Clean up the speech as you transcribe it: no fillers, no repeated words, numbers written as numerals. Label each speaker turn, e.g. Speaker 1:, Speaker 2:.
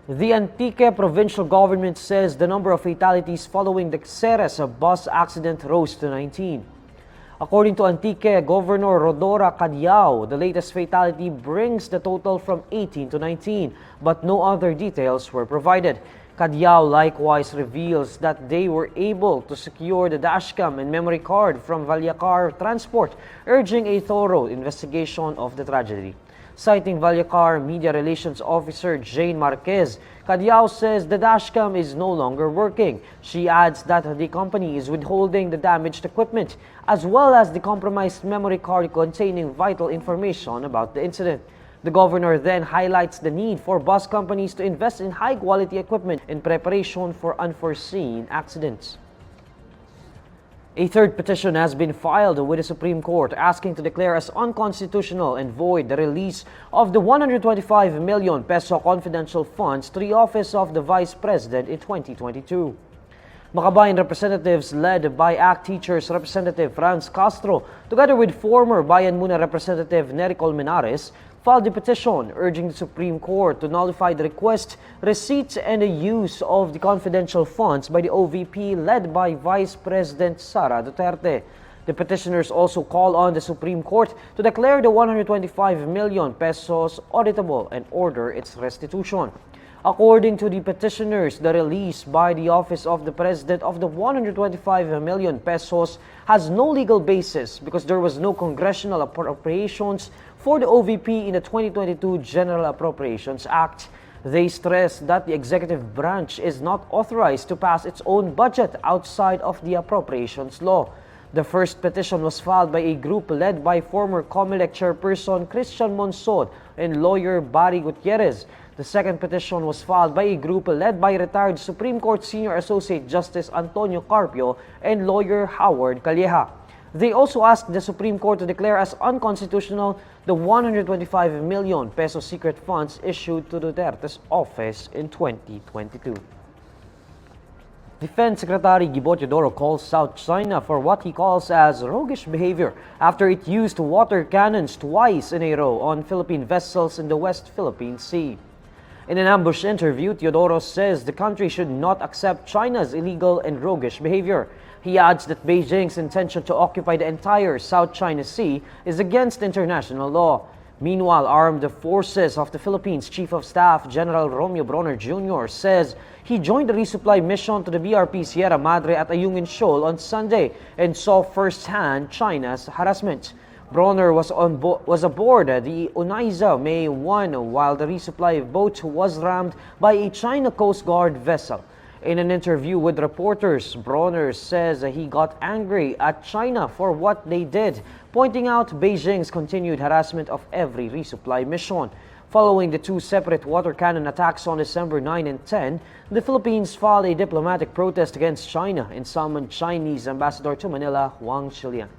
Speaker 1: The Antique Provincial Government says the number of fatalities following the Ceres bus accident rose to 19. According to Antique Governor Rodora Cadiao, the latest fatality brings the total from 18 to 19, but no other details were provided. Cadiao likewise reveals that they were able to secure the dashcam and memory card from Valyacar Transport, urging a thorough investigation of the tragedy. Citing Valyacar Media Relations Officer Jane Marquez, Cadiao says the dashcam is no longer working. She adds that the company is withholding the damaged equipment as well as the compromised memory card containing vital information about the incident. The governor then highlights the need for bus companies to invest in high-quality equipment in preparation for unforeseen accidents. A third petition has been filed with the Supreme Court asking to declare as unconstitutional and void the release of the 125 million peso confidential funds to the office of the Vice President in 2022. Makabayan representatives led by ACT Teachers Representative Franz Castro together with former Bayan Muna Representative Nery Colmenares filed the petition urging the Supreme Court to nullify the request, receipt, and the use of the confidential funds by the OVP led by Vice President Sara Duterte. The petitioners also call on the Supreme Court to declare the 125 million pesos auditable and order its restitution. According to the petitioners, the release by the Office of the President of the 125 million pesos has no legal basis because there was no congressional appropriations for the OVP in the 2022 General Appropriations Act. They stress that the executive branch is not authorized to pass its own budget outside of the appropriations law. The first petition was filed by a group led by former COMELEC chairperson Christian Monsod and lawyer Barry Gutierrez. The second petition was filed by a group led by retired Supreme Court Senior Associate Justice Antonio Carpio and lawyer Howard Calleja. They also asked the Supreme Court to declare as unconstitutional the 125 million peso secret funds issued to Duterte's office in 2022. Defense Secretary Gibo Teodoro calls South China for what he calls as roguish behavior after it used water cannons twice in a row on Philippine vessels in the West Philippine Sea. In an ambush interview, Teodoro says the country should not accept China's illegal and roguish behavior. He adds that Beijing's intention to occupy the entire South China Sea is against international law. Meanwhile, Armed Forces of the Philippines Chief of Staff General Romeo Bronner Jr. says he joined the resupply mission to the BRP Sierra Madre at Ayungin Shoal on Sunday and saw firsthand China's harassment. Bronner was aboard the Unaiza May 1 while the resupply boat was rammed by a China Coast Guard vessel. In an interview with reporters, Bronner says he got angry at China for what they did, pointing out Beijing's continued harassment of every resupply mission. Following the two separate water cannon attacks on December 9 and 10, the Philippines filed a diplomatic protest against China and summoned Chinese Ambassador to Manila, Wang Shilian.